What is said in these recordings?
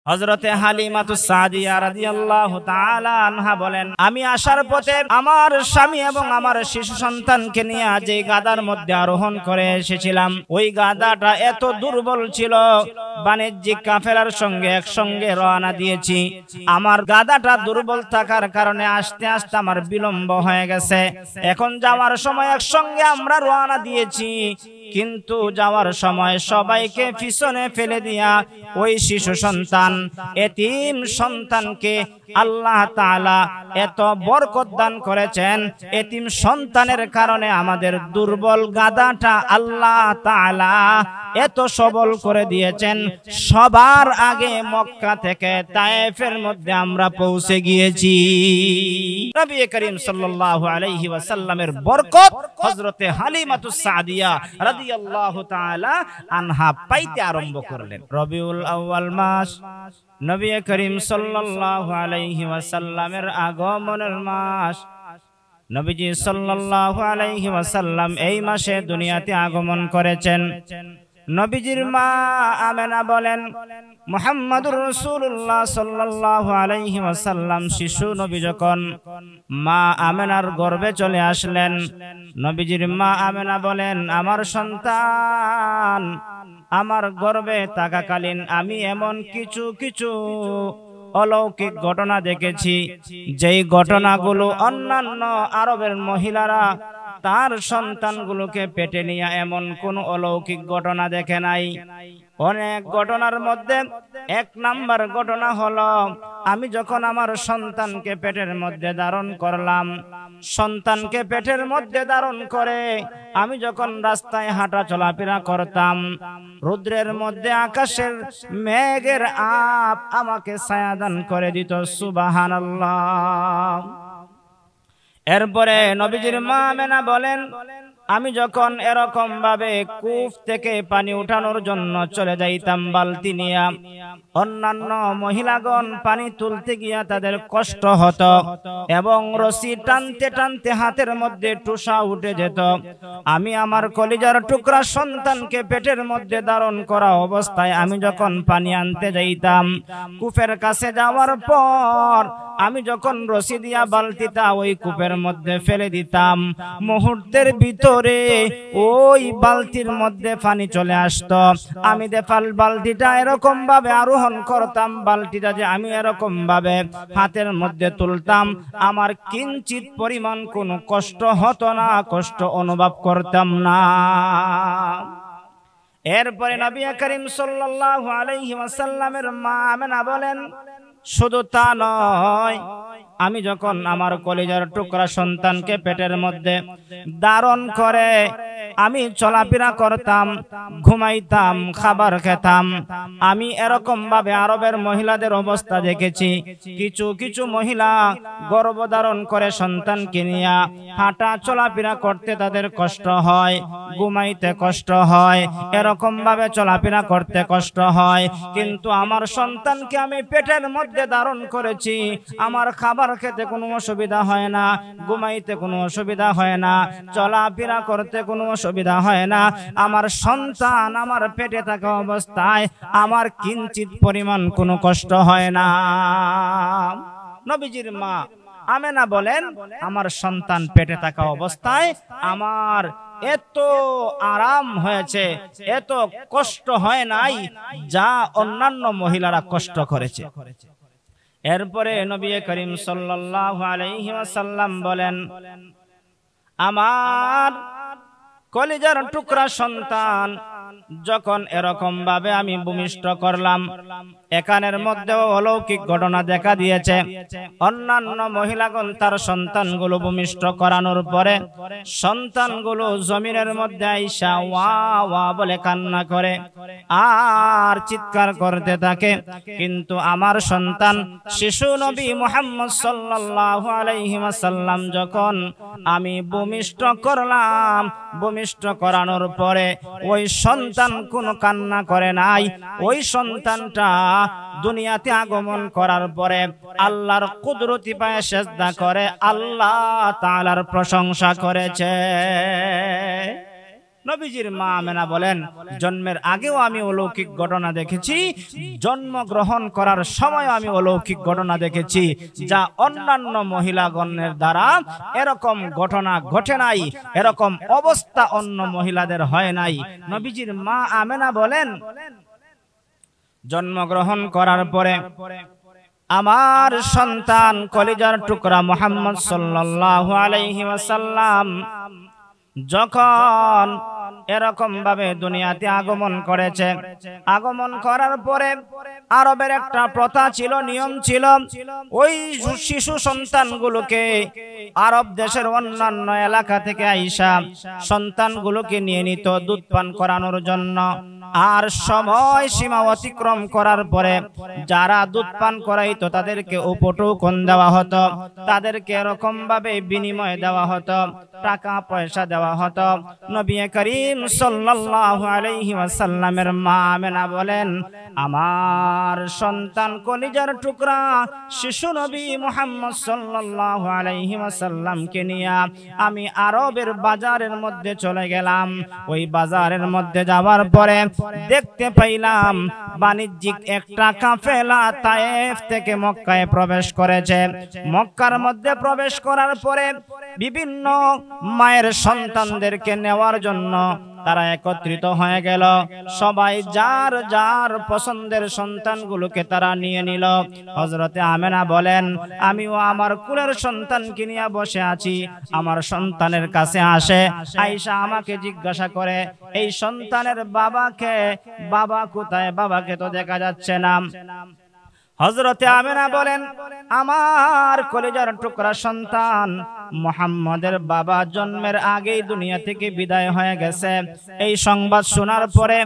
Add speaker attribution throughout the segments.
Speaker 1: হযরতে হালিমাতুস সাদিয়া রাদিয়াল্লাহু তাআলা আনহা বলেন, আমি আসার পথে আমার স্বামী এবং আমার শিশু সন্তানকে নিয়ে যে গাদার মধ্যে আরোহণ করে এসেছিলাম, ওই গাদাটা এত দুর্বল ছিল, বাণিজ্যিক কাফেলার সঙ্গে একসঙ্গে রওনা দিয়েছি। আমার গাদাটা দুর্বল থাকার কারণে আস্তে আস্তে আমার বিলম্ব হয়ে গেছে। এখন যাওয়ার সময় একসঙ্গে আমরা রওনা দিয়েছি, কিন্তু যাওয়ার সময় সবাইকে পিছনে ফেলে দিয়া ওই শিশু সন্তান, এতিম সন্তানকে আল্লাহ তাআলা এত বরকত দান করেছেন। এতিম সন্তানের কারণে আমাদের দুর্বল গাদাটা আল্লাহ তাআলা এত সবল করে দিয়েছেন। সবার আগে মক্কা থেকে তায়েফের মধ্যে আমরা পৌঁছে গিয়েছি। নবী করিম সাল্লাল্লাহু আলাইহি ওয়াসাল্লামের বরকত হযরতে হালিমাতুস সাদিয়া রাদিয়াল্লাহু তাআলা আনহা পাইতে আরম্ভ করলেন। রবিউল আউয়াল মাস, নবী করিম সাল্লাল্লাহু আলাইহি ওয়াসাল্লামের আগমনের মাস। নবীজি সাল্লাল্লাহু আলাইহি ওয়াসাল্লাম এই মাসে দুনিয়াতে আগমন করেছেন। নবীজির মা আমেনা বলেন, মুহাম্মাদুর রাসূলুল্লাহ সাল্লাল্লাহু আলাইহি ওয়াসাল্লাম শিশু নবী যখন মা আমেনার গর্ভে চলে আসলেন, নবীজির মা আমেনা বলেন, আমার সন্তান আমার গর্ভে থাকাকালীন আমি এমন কিছু কিছু অলৌকিক ঘটনা দেখেছি, যেই ঘটনাগুলো অন্যান্য আরবের মহিলারা তার সন্তানগুলোকে পেটে নিয়ে এমন কোন অলৌকিক ঘটনা দেখে নাই। অনেক ঘটনার মধ্যে এক নাম্বার ঘটনা হলো, আমি যখন আমার সন্তানকে পেটের মধ্যে ধারণ করলাম, সন্তানকে পেটের মধ্যে ধারণ করে আমি যখন রাস্তায় হাঁটা চলাফেরা করতাম, রৌদ্রের মধ্যে আকাশের মেঘের আপ আমাকে ছায়া দান করে দিত। সুবহানাল্লাহ। এরপরে নবীজির মা আমেনা বলেন, আমি যখন এরকম ভাবে কূপ থেকে পানি উঠানোর জন্য চলে যাইতাম বালতি নিয়ে, অন্যান্য মহিলাগণ পানি তুলতে গিয়া তাদের কষ্ট হতো এবং রশি টানতে টানতে হাতের মধ্যে টুসা উঠে যেত। আমি আমার কলিজার টুকরা সন্তানকে পেটের মধ্যে ধারণ করা অবস্থায় আমি যখন পানি আনতে যাইতাম, কূপের কাছে যাওয়ার পর আমি যখন রশি দিয়া বালতিটা ওই কূপের মধ্যে ফেলে দিতাম, মুহূর্তের ভিতরে ওই বালতির মধ্যে পানি চলে আসতো। আমি বালতিটা এরকম ভাবে আরোহণ করতাম, বালতিটা যে আমি এরকম ভাবে হাতের মধ্যে তুলতাম, আমার কিঞ্চিত পরিমাণ কোনো কষ্ট হতো না, কষ্ট অনুভব করতাম না। এরপরে নবী করিম সাল্লাল্লাহু আলাইহি ওয়াসাল্লামের মা আমেনা বলেন, শুধু তা নয়, আমি যখন আমার কলিজার টুকরা সন্তানকে পেটের মধ্যে ধারণ করে আমি চলাফেরা করতাম, ঘুমাইতাম, খাবার খেতাম, আমি এরকম ভাবে আরবের মহিলাদের অবস্থা দেখেছি। কিছু কিছু মহিলা গর্ভধারণ করে সন্তানকে নিয়ে হাঁটা চলাফেরা করতে তাদের কষ্ট হয়, ঘুমাইতে কষ্ট হয়, এরকম ভাবে চলাফেরা করতে কষ্ট হয়। কিন্তু আমার সন্তানকে আমি পেটের মধ্যে ধারণ করেছি, আমার খাবার খেতে কোনো অসুবিধা হয় না, ঘুমাইতে কোনো অসুবিধা হয় না, চলাফেরা করতে কোনো অসুবিধা হয় না। আমার সন্তান আমার পেটে থাকা অবস্থায় আমার কিঞ্চিত পরিমাণ কোনো কষ্ট হয় না। নবীজির মা আমেনা বলেন, আমার সন্তান পেটে থাকা অবস্থায় আমার এত আরাম হয়েছে, এত কষ্ট হয় নাই যা অন্যান্য মহিলারা কষ্ট করেছে। এরপরে নবী করিম সাল্লাল্লাহু আলাইহি ওয়াসাল্লাম বলেন, আমার কলিজার টুকরা সন্তান যখন এরকম ভাবে আমি ভূমিষ্ঠ করলাম, এখানের মধ্যেও অলৌকিক ঘটনা দেখা দিয়েছে। অন্যান্য মহিলাগণ তার সন্তানগুলো ভূমিষ্ঠ করানোর পরে সন্তানগুলো জমিনের মধ্যে আইসা ওয়া ওয়া বলে কান্না করে আর চিৎকার করতে থাকে। কিন্তু আমার সন্তান শিশু নবী মুহাম্মদ সাল্লাল্লাহু আলাইহি ওয়াসাল্লাম যখন আমি ভূমিষ্ঠ করলাম, ভূমিষ্ঠ করানোর পরে ওই সন্তান কোনো কান্না করে নাই। ওই সন্তানটা দুনিয়াতে আগমন করার পরে আল্লাহর কুদরতি পায়ে সেজদা করে আল্লাহ তাআলার প্রশংসা করেছে। নবীজির মা আমেনা বলেন, জন্মের আগেও আমি অলৌকিক ঘটনা দেখেছি, জন্মগ্রহণ করার সময় আমি অলৌকিক ঘটনা দেখেছি, যা অন্যান্য মহিলাগণের দ্বারা এরকম ঘটনা ঘটে নাই, এরকম অবস্থা অন্য মহিলাদের হয় নাই। নবীজির মা আমেনা বলেন, জন্মগ্রহণ করার পরে আমার সন্তান কলিজার টুকরা মুহাম্মদ সাল্লাল্লাহু আলাইহি ওয়াসাল্লাম যখন এরকম ভাবে দুনিয়াতে আগমন করেছে, আগমন করার পরে আরবের একটা প্রথা ছিল, নিয়ম ছিল, ওই শিশু সন্তানগুলোকে আরব দেশের অন্যান্য এলাকা থেকে আইসা সন্তানগুলোকে নিয়ে নিত দুধ পান করানোর জন্য। আর সময় সীমা অতিক্রম করার পরে যারা দুধ পান করাইতো তাদেরকে উপটৌকন দেওয়া হতো, তাদেরকে এরকম ভাবে বিনিময় দেওয়া হতো, টাকা পয়সা দেওয়া হতো। নবী করিম সাল্লাল্লাহু আলাইহি ওয়াসাল্লামের মা আমেনা বলেন, আমার সন্তান কলিজার টুকরা শিশু নবী মুহাম্মদ সাল্লাল্লাহু আলাইহি ওয়াসাল্লামকে নিয়ে আমি আরবের বাজারের মধ্যে চলে গেলাম। ওই বাজারের মধ্যে যাওয়ার পরে দেখতে পাইলাম বাণিজ্যিক একটা কাফেলা তায়েফ থেকে মক্কায় প্রবেশ করেছে। মক্কার মধ্যে প্রবেশ করার পরে বিভিন্ন মায়ের সন্তানদেরকে নেওয়ার জন্য তারা একত্রিত হয়ে গেল। সবাই যার যার পছন্দের সন্তানগুলোকে তারা নিয়ে নিল। হযরতে আমেনা বলেন, আমিও আমার কুলের সন্তানকে নিয়ে বসে আছি। আমার সন্তানের কাছে আসে, আয়েশা আমাকে জিজ্ঞাসা করে, এই সন্তানের বাবাকে, বাবা কোথায়? বাবাকে তো দেখা যাচ্ছে না। হযরতে আমেনা বলেন, আমার কলিজার টুকরা সন্তান মুহাম্মদের বাবা জন্মের আগেই দুনিয়া থেকে বিদায় হয়ে গেছে। এই সংবাদ শোনার পরে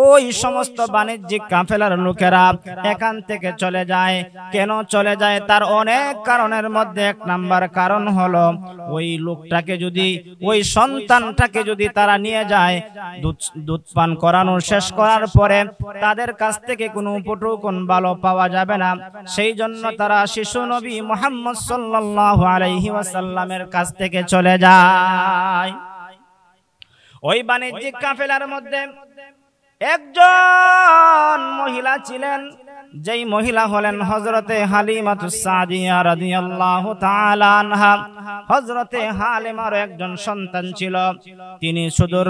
Speaker 1: ওই সমস্ত বাণিজ্যিক কাফেলার লোকেরা এখান থেকে চলে যায়। কেন চলে যায়? তার অনেক কারণের মধ্যে এক নাম্বার কারণ হলো, ওই লোকটাকে যদি, ওই সন্তানটাকে যদি তারা নিয়ে যায়, দুধ পান করানো শেষ করার পরে তাদের কাছ থেকে কোনো উপটৌকন ভালো পাওয়া যাবে না। সেই জন্য তারা শিশু নবী মুহাম্মদ সাল্লাল্লাহু আলাইহি ওয়াসাল্লামের কাছ থেকে চলে যায়। ওই বাণিজ্যিক কাফেলার মধ্যে একজন মহিলা ছিলেন, যেই মহিলা হলেন হযরতে হালিমাতুস সাদিয়া রাদিয়াল্লাহু তাআলা আনহা। হযরতে হালিমার একজন সন্তান ছিল, তিনি সুদূর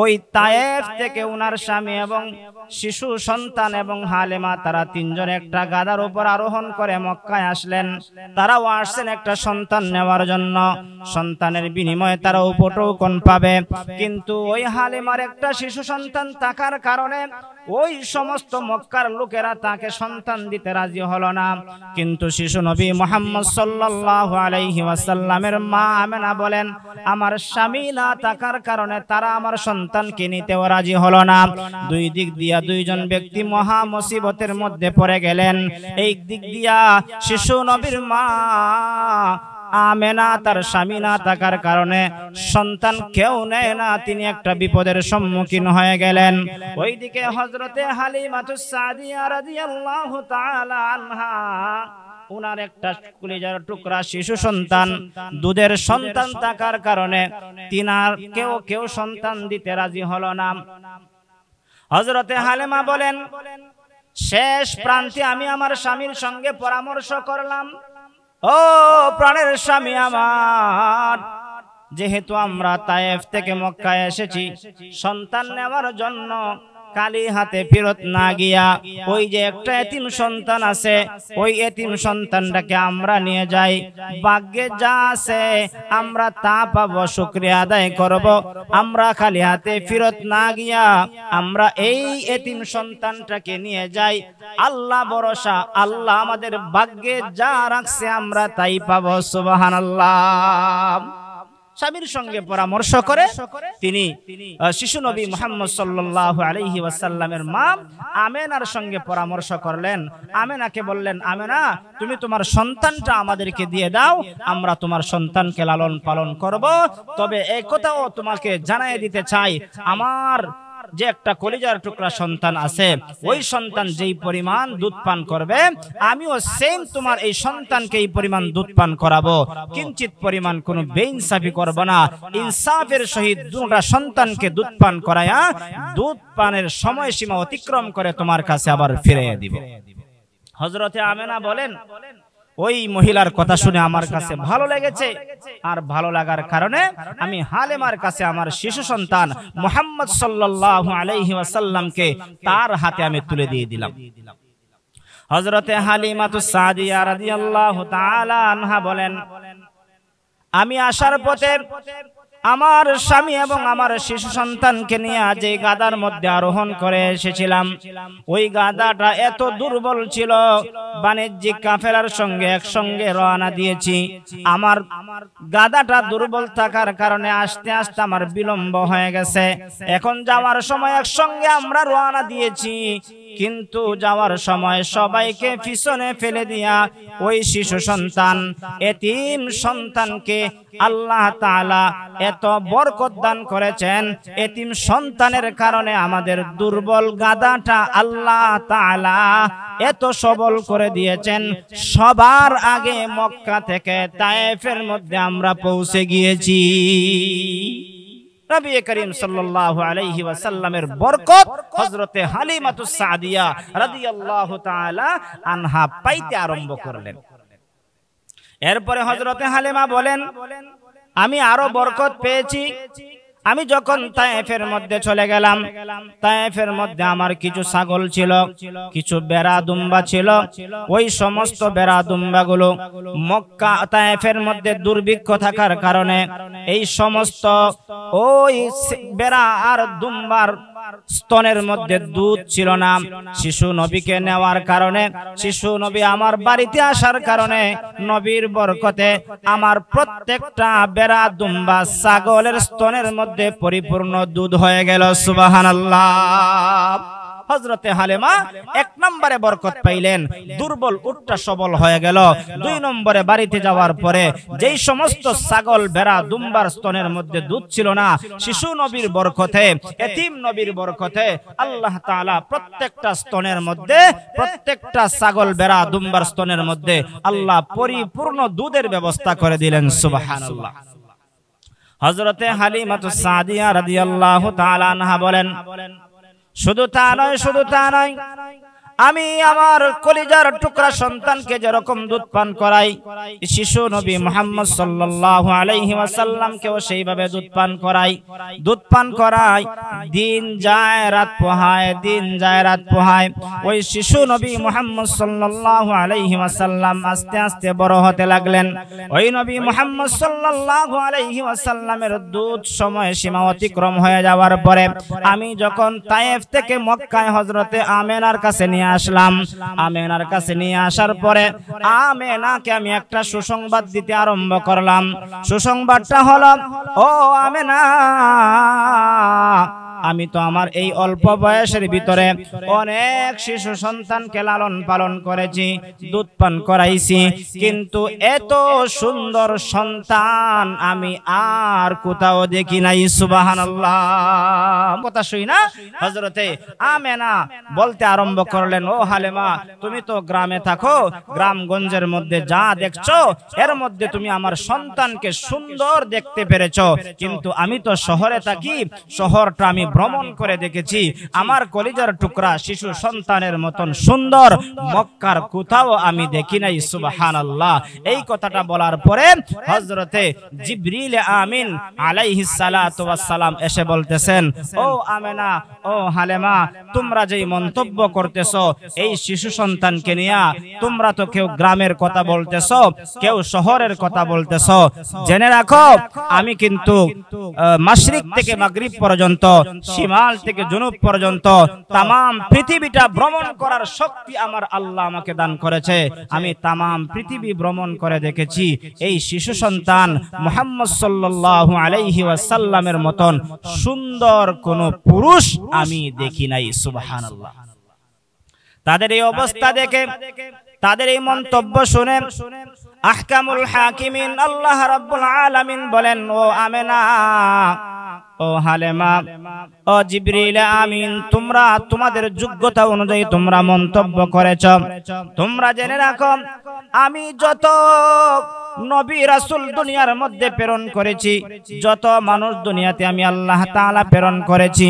Speaker 1: ওই তায়েফ থেকে উনার স্বামী এবং শিশু সন্তান এবং হালিমা তারা তিনজন একটা গাধার উপর আরোহণ করে মক্কায় আসলেন। তারাও আসছেন একটা সন্তান নেওয়ার জন্য, সন্তানের বিনিময়ে তারা উপটৌকন পাবে। কিন্তু ওই হালিমার একটা শিশু সন্তান থাকার কারণে ওই সমস্ত মক্কার লোকেরা তাকে সন্তান দিতে রাজি হলো না। কিন্তু শিশু নবী মুহাম্মদ সাল্লাল্লাহু আলাইহি ওয়াসাল্লামের মা আমেনা বলেন, আমার স্বামী না থাকার কারণে তারা আমার সন্তানকে নিতেও রাজি হলো না। দুই দিক দিয়া দুইজন ব্যক্তি মহা মুসিবতের মধ্যে পড়ে গেলেন। এই দিক দিয়া শিশু নবীর মা আমেনা তার স্বামী না থাকার কারণে সন্তান কেউ নেয় না, তিনি একটা বিপদের সম্মুখীন হয়ে গেলেন। ওইদিকে হযরতে হালিমাতুস সাদিয়া রাদিয়াল্লাহু তাআলা আনহা, উনার একটা কলিজার টুকরা শিশু সন্তান, দুধের সন্তান থাকার কারণে তিনার কেউ সন্তান দিতে রাজি হলো না। হযরতে হালিমা বলেন, শেষ প্রান্তে আমি আমার স্বামীর সঙ্গে পরামর্শ করলাম, ও প্রাণের স্বামী আমার, যেহেতু আমরা তায়েফ থেকে মক্কায় এসেছি সন্তান নেওয়ার জন্য, কালি হাতে ফেরত না গিয়া ওই যে একটা এতিম সন্তান আছে, ওই এতিম সন্তানটাকে আমরা নিয়ে যাই, ভাগ্যে যা আছে আমরা তা পাবো, শুকরিয়া আদায় করব। আমরা খালি হাতে ফেরত না গিয়া আমরা এই এতিম সন্তানটাকে নিয়ে যাই, আল্লাহ ভরসা, আল্লাহ আমাদের ভাগ্যে যা রাখছে আমরা তাই পাবো। সুবহানাল্লাহ। স্বামীর সঙ্গে পরামর্শ করে তিনি শিশু নবী মুহাম্মদ সাল্লাল্লাহু আলাইহি ওয়াসাল্লামের মা আমেনার সঙ্গে পরামর্শ করলেন। আমেনাকে বললেন, আমেনা তুমি তোমার সন্তানটা আমাদেরকে দিয়ে দাও, আমরা তোমার সন্তানকে লালন পালন করব। তবে এই কথাও তোমাকে জানিয়ে দিতে চাই, আমার যে একটা কলিজার টুকরা সন্তান আছে, ওই সন্তান যেই পরিমাণ দুধ পান করবে, আমিও সেম তোমার এই সন্তানকে এই পরিমাণ দুধ পান করাবো। কিঞ্চিত পরিমাণ কোনো বেইনসাফি করব না, ইনসাফের সহিত দুটা সন্তানকে দুধ পান করায়া দুধ পানের সময়সীমা অতিক্রম করে তোমার কাছে আবার ফিরিয়ে দিব। হযরতে আমেনা বলেন, ওই মহিলার কথা শুনে আমার কাছে ভালো লেগেছে, আর ভালো লাগার কারণে আমি হালিমার কাছে আমার শিশু সন্তান মুহাম্মদ সাল্লাল্লাহু আলাইহি ওয়াসাল্লামকে তার হাতে আমি তুলে দিয়ে দিলাম। হযরতে হালিমাতুস সাদিয়া রাদিয়াল্লাহু তাআলা আনহা বলেন, আমি আসার পথে আমার স্বামী এবং আমার শিশু সন্তানকে নিয়ে যে গাদার মধ্যে আরোহণ করে এসেছিলাম, ওই গাদাটা এত দুর্বল ছিল, বাণিজ্যিক কাফেলার সঙ্গে একসঙ্গে রওনা দিয়েছি। আমার গাদাটা দুর্বল থাকার কারণে আস্তে আস্তে আমার বিলম্ব হয়ে গেছে। এখন যাওয়ার সময় একসঙ্গে আমরা রওনা দিয়েছি, কিন্তু যাওয়ার সময় সবাইকে পিছনে ফেলে দিয়া ওই শিশু সন্তান, এতিম সন্তানকে আল্লাহ তাআলা এত বরকত দান করেছেন। এতিম সন্তানের কারণে আমাদের দুর্বল গাদাটা আল্লাহ তাআলা এত সবল করে দিয়েছেন। সবার আগে মক্কা থেকে তায়েফের মধ্যে আমরা পৌঁছে গিয়েছি। নবী করিম সাল্লাল্লাহু আলাইহি ওয়াসাল্লামের বরকত হযরতে হালিমাতুস সাদিয়া রাদিয়াল্লাহু তাআলা আনহা পাইতে আরম্ভ করলেন। এরপরে হযরতে হালিমা বলেন, আমি আরো বরকত পেয়েছি। আমি যখন তায়েফের মধ্যে চলে গেলাম, তায়েফের মধ্যে আমার কিছু ছাগল ছিল, কিছু বেড়া দুম্বা ছিল। ওই সমস্ত বেড়া দুম্বাগুলো মক্কা তায়েফের মধ্যে দুর্ভিক্ষ থাকার কারণে এই সমস্ত ওই বেড়া আর দুম্বার স্তনের মধ্যে দুধ ছিল না। শিশু নবীকে নেওয়ার কারণে, শিশু নবী আমার বাড়িতে আসার কারণে, নবীর বরকতে আমার প্রত্যেকটা বেড়া দুম্বা ছাগলের স্তনের মধ্যে পরিপূর্ণ দুধ হয়ে গেল। সুবহানাল্লাহ। হযরতে হালিমা এক নম্বরে বরকত পাইলেন, দুর্বল উটটা সবল হয়ে গেল। দুই নম্বরে বাড়িতে যাওয়ার পরে যেই সমস্ত ছাগল বেড়া দুম্বার স্তনের মধ্যে দুধ ছিল না, শিশু নবীর বরকতে, এতিম নবীর বরকতে আল্লাহ তাআলা প্রত্যেকটা স্তনের মধ্যে, প্রত্যেকটা ছাগল বেড়া দুম্বার স্তনের মধ্যে আল্লাহ পরিপূর্ণ দুধের ব্যবস্থা করে দিলেন। সুবহানাল্লাহ। হযরতে হালিমাতুস সাদিয়া রাদিয়াল্লাহু তাআলা আনহা বলেন, শুধু তা নয়, শুধু তা নয়, আমি আমার কলিজার টুকরা সন্তানকে যেরকম দুধ পান করাই, শিশু নবী মুহাম্মদ সাল্লাল্লাহু আলাইহি ওয়াসাল্লামকেও সেইভাবে দুধ পান করাই। দুধ পান করাই, দিন যায় রাত পোহায়, দিন যায় রাত পোহায়। ওই শিশু নবী মুহাম্মদ সাল্লাল্লাহু আলাইহি ওয়াসাল্লাম আস্তে আস্তে বড় হতে লাগলেন। ওই নবী মুহাম্মদ সাল্লাল্লাহু আলাইহি ওয়াসাল্লামের দুধ সময় সীমা অতিক্রম হয়ে যাওয়ার পরে আমি যখন তায়েফ থেকে মক্কায় হযরতে আমেনার কাছে নিয়ে আসলাম, আমেনার কাছে নিয়ে আসার পরে আমেনাকে আমি একটা সুসংবাদ দিতে আরম্ভ করলাম। সুসংবাদটা হলো, ও আমেনা, আমি তো আমার এই অল্প বয়সের ভিতরে অনেক শিশু সন্তানকে লালন পালন করেছি, দুধ পান করাইছি, কিন্তু এত সুন্দর সন্তান আমি আর কোথাও দেখি নাই। সুবহানাল্লাহ। কথা শুই না হযরতে আমেনা বলতে আরম্ভ করলেন, ও হালিমা, তুমি তো গ্রামে থাকো, গ্রামগঞ্জের মধ্যে যা দেখছো এর মধ্যে তুমি আমার সন্তানকে সুন্দর দেখতে পেরেছো, কিন্তু আমি তো শহরে থাকি, শহরটা আমি ভ্রমণ করে দেখেছি, আমার কলিজার টুকরা শিশু সন্তানের মতন সুন্দর মক্কার কোথাও আমি দেখি নাই। সুবহানাল্লাহ। এই কথাটা বলার পরে হযরতে জিবরিল আমিন আলাইহিস সালাতু ওয়াস সালাম এসে বলতেছেন, ও আমেনা, ও হালিমা, তোমরা যেই মন্তব্য করতেছো এই শিশু সন্তানকে নিয়ে, তোমরা তো কেউ গ্রামের কথা বলতেছো, কেউ শহরের কথা বলতেছো, জেনে রাখো আমি কিন্তু মাশরিক থেকে মাগরিব পর্যন্ত, শিমাল থেকে জুনুব পর্যন্ত তামাম পৃথিবীটা ভ্রমণ করার শক্তি আমার আল্লাহ আমাকে দান করেছে। আমি তামাম পৃথিবী ভ্রমণ করে দেখেছি, এই শিশু সন্তান মুহাম্মদ সাল্লাল্লাহু আলাইহি ওয়াসাল্লামের মতন সুন্দর কোন পুরুষ আমি দেখি নাই। সুবহানাল্লাহ। তাদের এই অবস্থা দেখে, তাদের এই মন্তব্য শুনে আহকামুল হাকিমিন আল্লাহ রাব্বুল আলামিন বলেন, ও আমেনা, ও হালেমা, ও জিবরিল আমিন, তোমরা তোমাদের যোগ্যতা অনুযায়ী তোমরা মন্তব্য করেছ। তোমরা জেনে রাখো, আমি যত নবী রাসূল দুনিয়ার মধ্যে প্রেরণ করেছি, যত মানুষ দুনিয়াতে আমি আল্লাহ তাআলা প্রেরণ করেছি,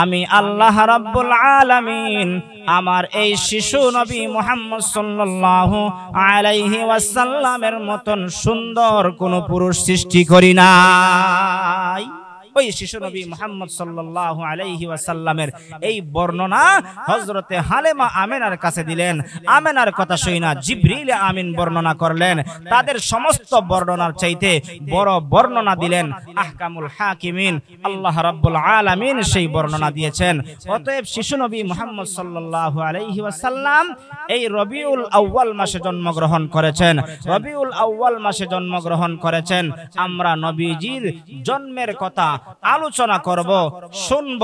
Speaker 1: আমি আল্লাহ রাব্বুল আলামিন আমার এই শিশু নবী মুহাম্মদ সাল্লাল্লাহু আলাইহি ওয়াসাল্লামের মতন সুন্দর কোন পুরুষ সৃষ্টি করি নাই। ওই শিশু নবী মুহাম্মদ সাল্লাল্লাহু আলাইহি ওয়াসাল্লামের এই বর্ণনা হযরতে হালেমা আমেনার কাছে দিলেন। আমেনার কথা শুনা জিবরিল আমিন বর্ণনা করলেন। তাদের সমস্ত বর্ণনার চাইতে বড় বর্ণনা দিলেন আহকামুল হাকিমিন আল্লাহ রাব্বুল আলামিন, সেই বর্ণনা দিয়েছেন। অতএব শিশু নবী মুহাম্মদ সাল্লাল্লাহু আলাইহি ওয়াসাল্লাম এই রবিউল আউয়াল মাসে জন্মগ্রহণ করেছেন। রবিউল আউয়াল মাসে জন্মগ্রহণ করেছেন। আমরা নবীজির জন্মের কথা আলোচনা করব, শুনব,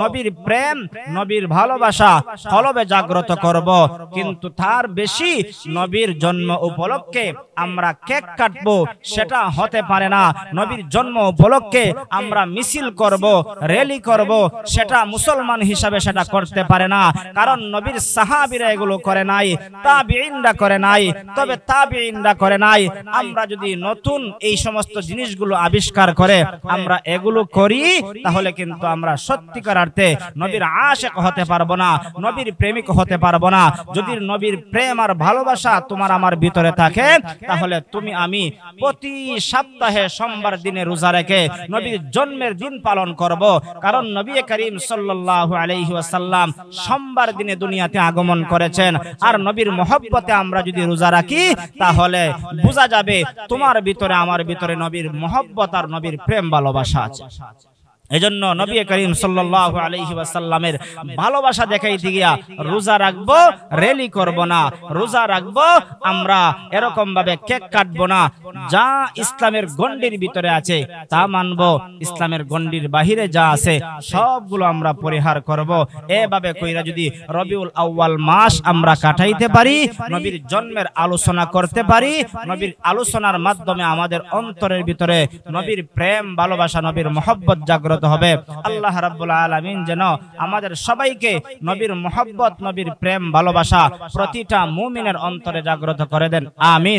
Speaker 1: নবীর প্রেম, নবীর ভালোবাসা কলবে জাগ্রত করব। কিন্তু তার বেশি নবীর জন্ম উপলক্ষে আমরা কেক কাটবো সেটা হতে পারে না। নবীর জন্ম উপলক্ষে আমরা মিছিল করব, র্যালি করব, সেটা মুসলমান হিসাবে সেটা করতে পারে না। কারণ নবীর সাহাবীরা এগুলো করে নাই, তাবিঈনরা করে নাই। তবে তাবিঈনরা করে নাই, আমরা যদি নতুন এই সমস্ত জিনিসগুলো আবিষ্কার করে আমরা এগুলো করি, তাহলে কিন্তু আমরা সত্যিকার অর্থে নবীর আশিক হতে পারবো না, নবীর প্রেমিক হতে পারবো না। যদি নবীর প্রেম আর ভালোবাসা তোমার আমার ভিতরে থাকে, তাহলে তুমি আমি প্রতি সপ্তাহে সোমবার দিনে রোজা রেখে নবীর জন্মের দিন পালন করব। কারণ নবী করিম সাল্লাল্লাহু আলাইহি ওয়াসাল্লাম সোমবার দিনে দুনিয়াতে আগমন করেছেন। আর নবীর মহব্বতে আমরা যদি রোজা রাখি, তাহলে বোঝা যাবে তোমার ভিতরে আমার ভিতরে নবীর মহব্বত আর নবীর প্রেম ভালোবাসা আছে। এজন্য নবী করিম সাল্লাল্লাহু আলাইহি ওয়াসাল্লামের ভালোবাসা দেখাইতে গিয়া রোজা রাখবো, র্যালি করব না। রোজা রাখবো, আমরা এরকম ভাবে কেক কাটবো না। যা ইসলামের গণ্ডির ভিতরে আছে তা মানবো, ইসলামের গণ্ডির বাহিরে যা আছে সবগুলো আমরা পরিহার করব। এভাবে কইরা যদি রবিউল আউয়াল মাস আমরা কাটাইতে পারি, নবীর জন্মের আলোচনা করতে পারি, নবীর আলোচনার মাধ্যমে আমাদের অন্তরের ভিতরে নবীর প্রেম ভালোবাসা নবীর মহব্বত জাগ্রত হবে। আল্লাহ রাব্বুল আলামিন যেন আমাদের সবাইকে নবীর মহব্বত নবীর প্রেম ভালোবাসা প্রতিটা মুমিনের অন্তরে জাগ্রত করে দেন। আমিন।